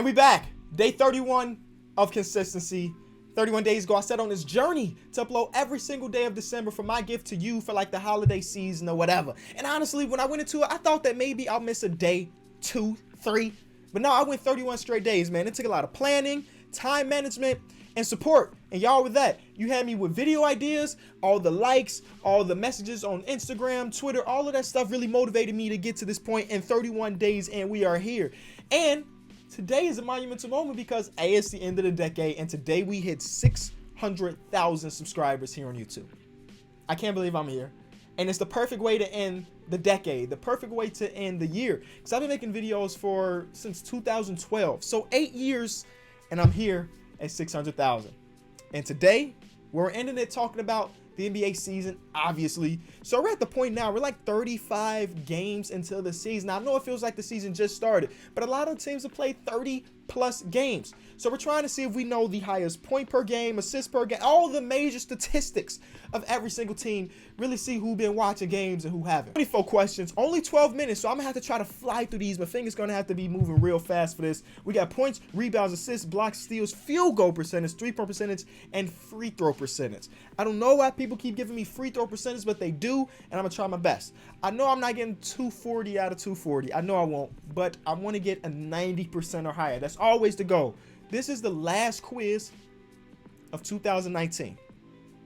And we back. Day 31 of consistency. 31 days ago, I set on this journey to upload every single day of December for my gift to you for like the holiday season or whatever. And honestly, when I went into it, I thought that maybe I'll miss a day, 2, 3. But no, I went 31 straight days, man. It took a lot of planning, time management, and support. And y'all with that, you had me with video ideas, all the likes, all the messages on Instagram, Twitter, all of that stuff really motivated me to get to this point in 31 days, and we are here. And today is a monumental moment because A, it's the end of the decade, and today we hit 600,000 subscribers here on YouTube. I can't believe I'm here. And it's the perfect way to end the decade, the perfect way to end the year. Because I've been making videos since 2012. So 8 years, and I'm here at 600,000. And today, we're ending it talking about the NBA season, obviously. So we're at the point now, we're like 35 games into the season. Now, I know it feels like the season just started, but a lot of teams have played 30 plus games. So we're trying to see if we know the highest point per game, assist per game, all the major statistics of every single team, really see who been watching games and who haven't. 24 questions, only 12 minutes, so I'm gonna have to try to fly through these. My finger's gonna have to be moving real fast for this. We got points, rebounds, assists, blocks, steals, field goal percentage, 3-point percentage, and free throw percentage. I don't know why people keep giving me free throw percentage, but they do, and I'm gonna try my best. I know I'm not getting 240 out of 240. I know I won't, but I want to get a 90% or higher. That's always the goal. This is the last quiz of 2019.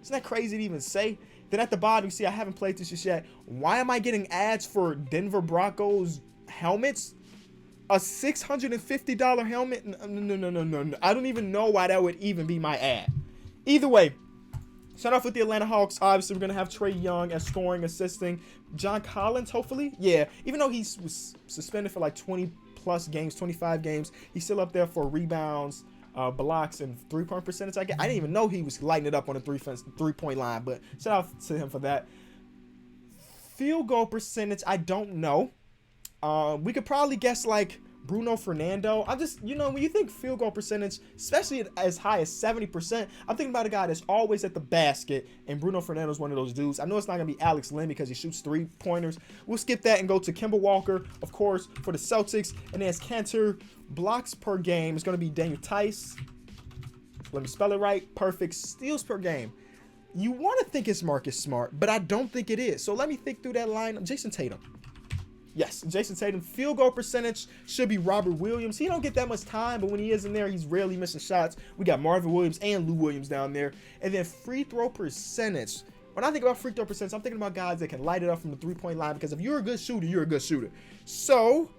Isn't that crazy to even say? Then at the bottom, you see I haven't played this just yet. Why am I getting ads for Denver Broncos helmets? A $650 helmet? No. I don't even know why that would even be my ad. Either way, start off with the Atlanta Hawks. Obviously, we're going to have Trae Young as scoring, assisting. John Collins, hopefully. Yeah, even though he was suspended for like 20 plus games, 25 games, he's still up there for rebounds, blocks, and 3-point percentage. I didn't even know he was lighting it up on the three-point line, but shout out to him for that. Field goal percentage, I don't know. We could probably guess like Bruno Fernando. I'm just, when you think field goal percentage, especially as high as 70%, I'm thinking about a guy that's always at the basket, and Bruno Fernando's one of those dudes. I know it's not going to be Alex Len because he shoots 3-pointers. We'll skip that and go to Kemba Walker, of course, for the Celtics. And then as Cantor, blocks per game is going to be Daniel Tice. Let me spell it right. Perfect. Steals per game. You want to think it's Marcus Smart, but I don't think it is. So let me think through that line. Jason Tatum. Yes, Jason Tatum. Field goal percentage should be Robert Williams. He don't get that much time, but when he is in there, he's rarely missing shots. We got Marvin Williams and Lou Williams down there. And then free throw percentage. When I think about free throw percentage, I'm thinking about guys that can light it up from the 3-point line, because if you're a good shooter, you're a good shooter. So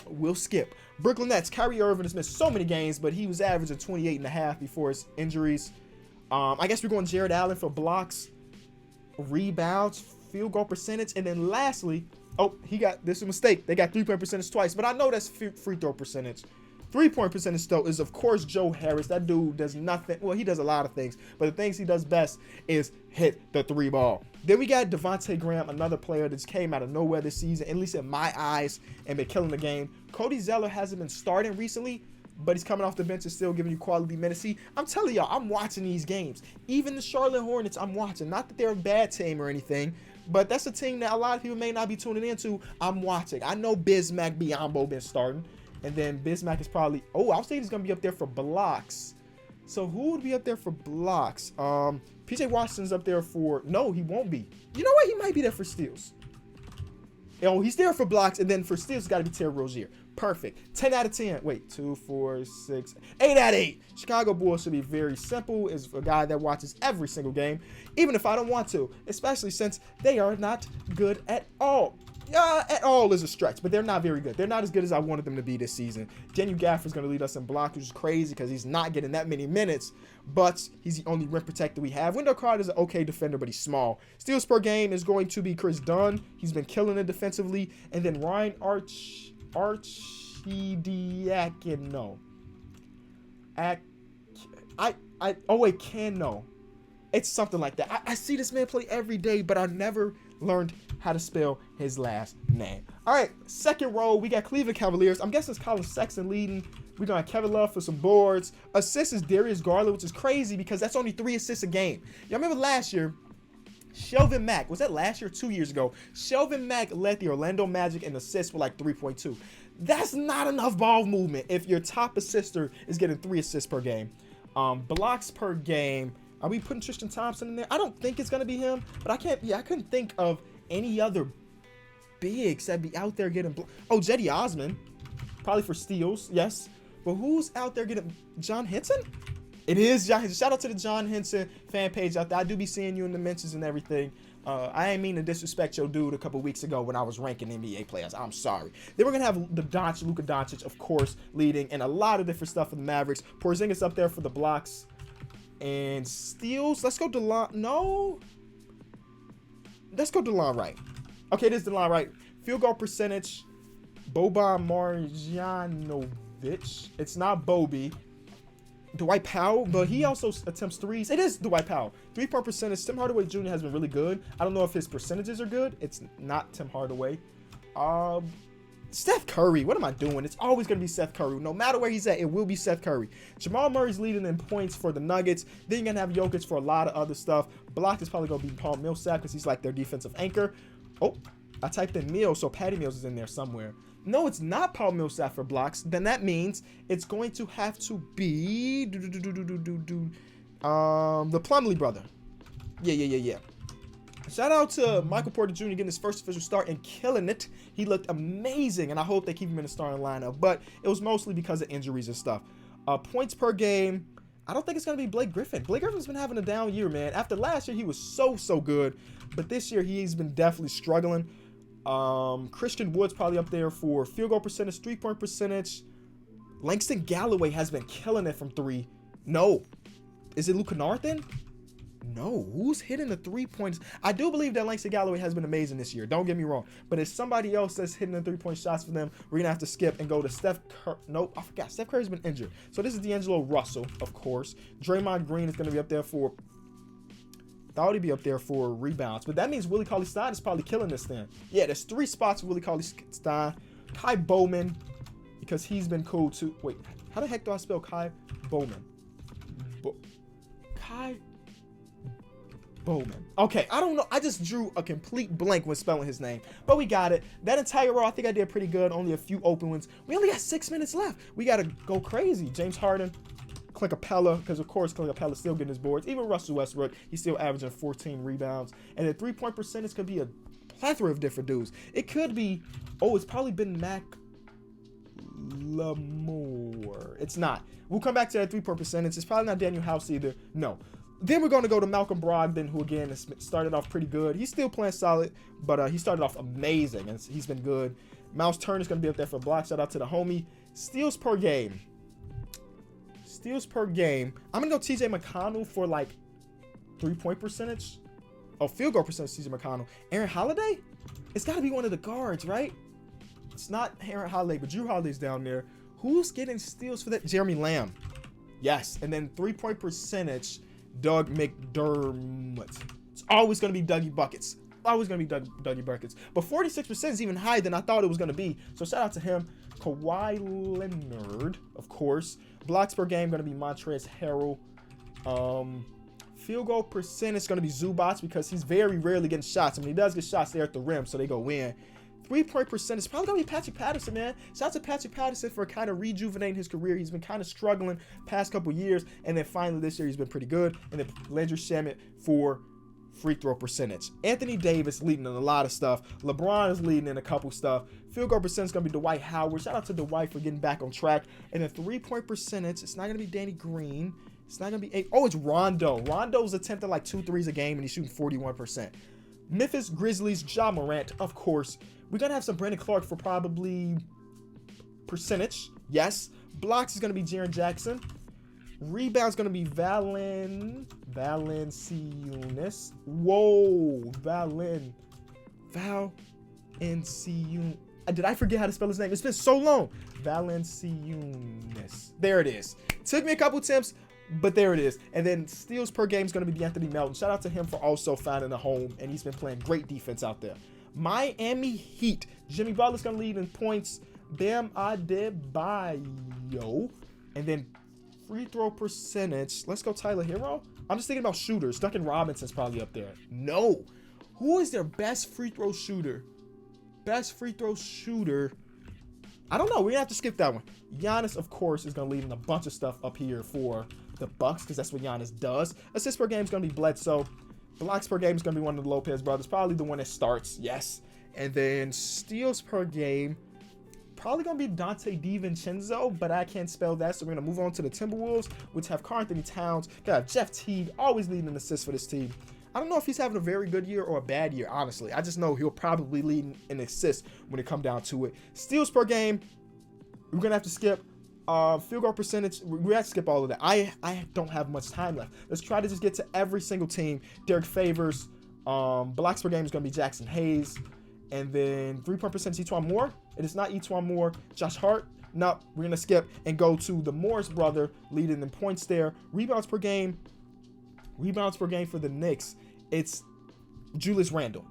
we'll skip. Brooklyn Nets. Kyrie Irving has missed so many games, but he was averaging 28.5 before his injuries. I guess we're going Jared Allen for blocks, rebounds, field goal percentage, and then lastly, this is a mistake. They got 3-point percentage twice, but I know that's free throw percentage. 3-point percentage, though, is, of course, Joe Harris. That dude does nothing. Well, he does a lot of things, but the things he does best is hit the 3 ball. Then we got Devontae Graham, another player that just came out of nowhere this season, at least in my eyes, and been killing the game. Cody Zeller hasn't been starting recently, but he's coming off the bench and still giving you quality minutes. See, I'm telling y'all, I'm watching these games. Even the Charlotte Hornets, I'm watching. Not that they're a bad team or anything, but that's a team that a lot of people may not be tuning into. I'm watching. I know Bismack Biyombo been starting. And then Bismack is probably, I was thinking he's going to be up there for blocks. So who would be up there for blocks? PJ Washington's up there for, no, he won't be. You know what? He might be there for steals. He's there for blocks, and then for steals, it's got to be Terry Rozier. Perfect. 10 out of 10. Wait, 2, 4, 6, 8 out of 8. Chicago Bulls should be very simple. Is a guy that watches every single game, even if I don't want to, especially since they are not good at all. At all is a stretch, but they're not very good. They're not as good as I wanted them to be this season. Daniel Gafford's going to lead us in blocks, which is crazy because he's not getting that many minutes, but he's the only rim protector we have. Wendell Carter's an okay defender, but he's small. Steals per game is going to be Chris Dunn. He's been killing it defensively. And then Ryan Arcidiacono. Cano. It's something like that. I see this man play every day, but I never learned how to spell his last name. All right, second row, we got Cleveland Cavaliers. I'm guessing it's Colin Sexton leading. We're going to have Kevin Love for some boards. Assists is Darius Garland, which is crazy because that's only 3 assists a game. Y'all remember last year, Shelvin Mack, was that last year or 2 years ago? Shelvin Mack led the Orlando Magic in assists with like 3.2. That's not enough ball movement if your top assister is getting 3 assists per game. Blocks per game. Are we putting Tristan Thompson in there? I don't think it's gonna be him, but I couldn't think of any other bigs that'd be out there getting. Oh, Jetty Osman, probably for steals, yes. But who's out there getting? John Henson? It is John Henson. Shout out to the John Henson fan page out there. I do be seeing you in the mentions and everything. I ain't mean to disrespect your dude a couple weeks ago when I was ranking NBA players. I'm sorry. Then we're gonna have Luka Doncic, of course, leading, and a lot of different stuff for the Mavericks. Porzingis up there for the blocks and steals. Let's go DeLon. No. Let's go DeLon Wright. Okay, this is DeLon Wright. Field goal percentage. Boban Marjanovic. It's not Bobby. Dwight Powell, but he also attempts threes. It is Dwight Powell. 3-point percentage. Tim Hardaway Jr. has been really good. I don't know if his percentages are good. It's not Tim Hardaway. Steph Curry. What am I doing? It's always going to be Steph Curry. No matter where he's at, it will be Steph Curry. Jamal Murray's leading in points for the Nuggets. Then you're going to have Jokic for a lot of other stuff. Block is probably going to be Paul Millsap because he's like their defensive anchor. Oh, I typed in Mills, so Patty Mills is in there somewhere. No, it's not Paul Millsap for blocks. Then that means it's going to have to be the Plumlee brother. Yeah. Shout out to Michael Porter Jr. getting his first official start and killing it. He looked amazing, and I hope they keep him in the starting lineup. But it was mostly because of injuries and stuff. Points per game. I don't think it's going to be Blake Griffin. Blake Griffin's been having a down year, man. After last year, he was so good. But this year, he's been definitely struggling. Christian Wood's probably up there for field goal percentage, 3-point percentage. Langston Galloway has been killing it from 3. No. Is it Luke Kennard then? No. Who's hitting the 3-points? I do believe that Langston Galloway has been amazing this year. Don't get me wrong. But if somebody else that's hitting the 3-point shots for them, we're going to have to skip and go to Steph Curry. Nope, I forgot. Steph Curry's been injured. So this is D'Angelo Russell, of course. Draymond Green is going to be up there for... Thought he'd be up there for rebounds, but that means Willie Cauley-Stein is probably killing this thing. Yeah, there's 3 spots for Willie Cauley-Stein. Kai Bowman, because he's been cool too. Wait, how the heck do I spell Kai Bowman? Kai Bowman. Okay, I don't know. I just drew a complete blank when spelling his name, but we got it. That entire row, I think I did pretty good. Only a few open ones. We only got 6 minutes left. We got to go crazy. James Harden. Clint Capella, because of course Clint Capella's still getting his boards. Even Russell Westbrook, he's still averaging 14 rebounds. And the 3-point percentage could be a plethora of different dudes. It could be, it's probably been McLemore. It's not. We'll come back to that 3-point percentage. It's probably not Daniel House either. No. Then we're going to go to Malcolm Brogdon, who again has started off pretty good. He's still playing solid, but he started off amazing, and he's been good. Miles Turner's going to be up there for blocks. Shout out to the homie. Steals per game. Steals per game. I'm going to go TJ McConnell for like 3-point percentage. Oh, field goal percentage, TJ McConnell. Aaron Holiday? It's got to be one of the guards, right? It's not Aaron Holiday, but Drew Holiday's down there. Who's getting steals for that? Jeremy Lamb. Yes. And then 3-point percentage, Doug McDermott. It's always going to be Dougie Buckets. Always going to be Dougie Buckets. But 46% is even higher than I thought it was going to be. So shout out to him. Kawhi Leonard, of course. Blocks per game going to be Montrezl Harrell. Field goal percentage is going to be Zubac because he's very rarely getting shots. And when he does get shots, they're at the rim, so they go in. 3-point percentage is probably going to be Patrick Patterson, man. Shout out to Patrick Patterson for kind of rejuvenating his career. He's been kind of struggling past couple years, and then finally this year he's been pretty good. And then Landry Shamet for free throw percentage. Anthony Davis leading in a lot of stuff. LeBron is leading in a couple stuff. Field goal percentage is going to be Dwight Howard. Shout out to Dwight for getting back on track. And then 3-point percentage, it's not going to be Danny Green. It's not going to be it's Rondo. Rondo's attempted like 2 threes a game, and he's shooting 41%. Memphis Grizzlies, Ja Morant, of course. We're going to have some Brandon Clark for probably percentage. Yes. Blocks is going to be Jaren Jackson. Rebounds going to be Valanciunas. Whoa. Valanciunas. Did I forget how to spell his name? It's been so long. Valanciunas. There it is. Took me a couple attempts, but there it is. And then steals per game is going to be DeAnthony Melton. Shout out to him for also finding a home, and he's been playing great defense out there. Miami Heat. Jimmy Butler's going to lead in points. Bam Adebayo. And then free throw percentage. Let's go Tyler Hero. I'm just thinking about shooters. Duncan Robinson's probably up there. No. Who is their best free throw shooter? Best free throw shooter I don't know. We're going to have to skip that one. Giannis, of course, is going to lead in a bunch of stuff up here for the Bucks because that's what Giannis does. Assists per game is going to be Bledsoe. Blocks per game is going to be one of the Lopez brothers. Probably the one that starts. Yes. And then steals per game, probably going to be Dante DiVincenzo, but I can't spell that. So we're going to move on to the Timberwolves, which have Karl-Anthony Towns. Got Jeff Teague, always leading in assists for this team. I don't know if he's having a very good year or a bad year, honestly. I just know he'll probably lead in assists when it comes down to it. Steals per game, we're going to have to skip. Field goal percentage, we have to skip all of that. I don't have much time left. Let's try to just get to every single team. Derek Favors. Blocks per game is going to be Jackson Hayes. And then 3-point percentage, E'Twaun Moore. It is not E'Twaun Moore. Josh Hart. No, we're going to skip and go to the Morris brother leading in points there. Rebounds per game for the Knicks. It's Julius Randle.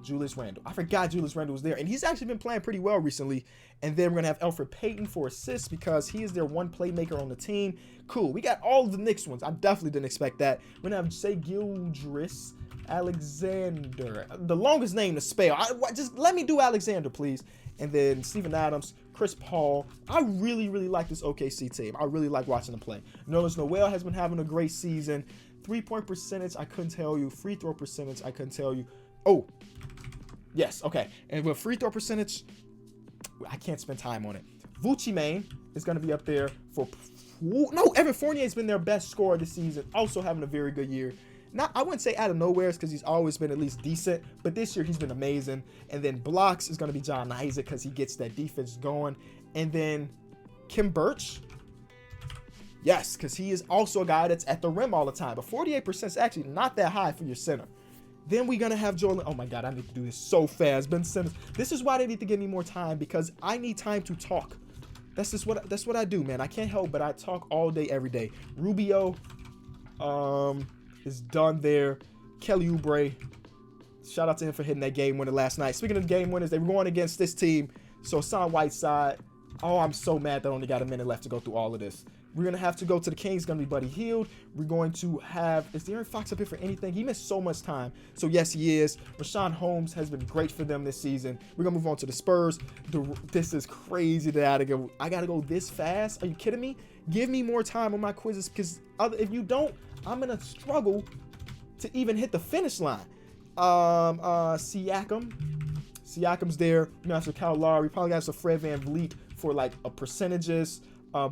I forgot Julius Randle was there. And he's actually been playing pretty well recently. And then we're going to have Elfrid Payton for assists because he is their one playmaker on the team. Cool. We got all of the Knicks ones. I definitely didn't expect that. We're going to have Shai Gilgeous-Alexander. The longest name to spell. Just let me do Alexander, please. And then Steven Adams, Chris Paul. I really, really like this OKC team. I really like watching them play. Nerlens Noel has been having a great season. 3-point percentage, I couldn't tell you. Free throw percentage, I couldn't tell you. Oh, yes, okay. And with free throw percentage, I can't spend time on it. Vucci Mane is going to be up there for... No, Evan Fournier has been their best scorer this season. Also having a very good year. Not, I wouldn't say out of nowhere because he's always been at least decent, but this year he's been amazing. And then blocks is going to be John Isaac because he gets that defense going. And then Kim Birch. Yes, because he is also a guy that's at the rim all the time. But 48% is actually not that high for your center. Then we're going to have Joel. Oh, my God. I need to do this so fast. Ben Simmons. This is why they need to give me more time because I need time to talk. That's what I do, man. I can't help but I talk all day, every day. Rubio is done there. Kelly Oubre. Shout out to him for hitting that game winner last night. Speaking of game winners, they were going against this team. So Hassan Whiteside. Oh, I'm so mad that I only got a minute left to go through all of this. We're going to have to go to the Kings. It's going to be Buddy Hield. We're going to have... Is De'Aaron Fox up here for anything? He missed so much time. So, yes, he is. Rashawn Holmes has been great for them this season. We're going to move on to the Spurs. This is crazy that I got to go this fast. Are you kidding me? Give me more time on my quizzes because if you don't, I'm going to struggle to even hit the finish line. Siakam's there. You're going to have some Kyle Lowry. Probably got some Fred VanVleet for like a percentages.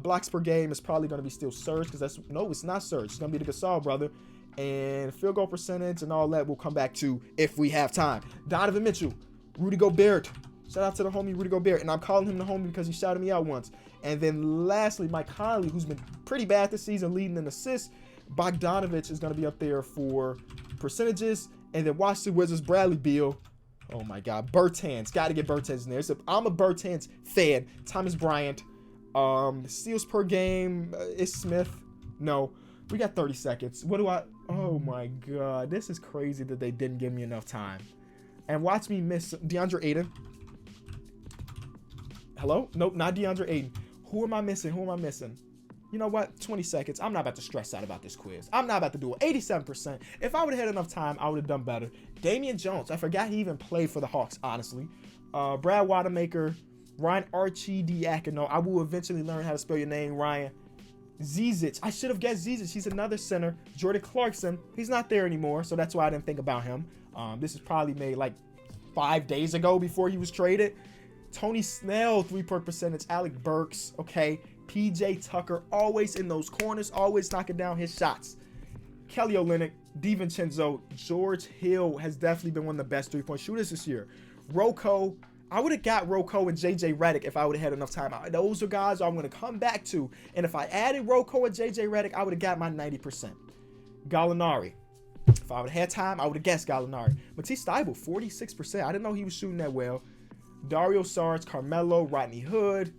Blocks per game is probably going to be still Serge because it's not Serge. It's going to be the Gasol brother. And field goal percentage and all that we'll come back to if we have time. Donovan Mitchell, Rudy Gobert. Shout out to the homie Rudy Gobert. And I'm calling him the homie because he shouted me out once. And then lastly, Mike Conley, who's been pretty bad this season, leading in assists. Bogdanovich is going to be up there for percentages. And then watch the Wizards, Bradley Beal. Oh my God, Bertans. Got to get Bertans in there. So I'm a Bertans fan. Thomas Bryant. Steals per game is Smith. No, we got 30 seconds. Oh my God, this is crazy that they didn't give me enough time. And watch me miss DeAndre Ayton. Hello? Nope, not DeAndre Ayton. Who am I missing? You know what? 20 seconds. I'm not about to stress out about this quiz. I'm not about to do it. 87%. If I would have had enough time, I would have done better. Damian Jones. I forgot he even played for the Hawks, honestly. Brad Wanamaker. Ryan Arcidiacono. I will eventually learn how to spell your name, Ryan. Zizic. I should have guessed Zizic. He's another center. Jordan Clarkson. He's not there anymore, so that's why I didn't think about him. This is probably made like 5 days ago before he was traded. Tony Snell, 3-point percentage. Alec Burks. Okay. PJ Tucker. Always in those corners. Always knocking down his shots. Kelly Olynyk. DiVincenzo. George Hill has definitely been one of the best 3-point shooters this year. Rocco. I would have got Rocco and JJ Redick if I would have had enough time. Those are guys I'm going to come back to. And if I added Rocco and JJ Redick, I would have got my 90%. Gallinari. If I would have had time, I would have guessed Gallinari. Matisse Thybulle, 46%. I didn't know he was shooting that well. Dario Saric, Carmelo, Rodney Hood,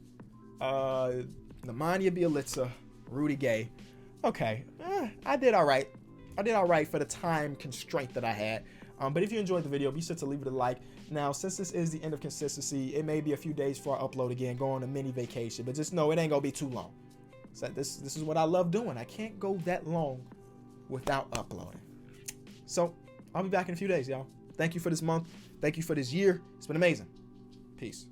Nemanja Bjelica, Rudy Gay. Okay, I did all right. I did all right for the time constraint that I had. But if you enjoyed the video, be sure to leave it a like. Now, since this is the end of consistency, it may be a few days before I upload again, go on a mini vacation. But just know it ain't going to be too long. So this is what I love doing. I can't go that long without uploading. So I'll be back in a few days, y'all. Thank you for this month. Thank you for this year. It's been amazing. Peace.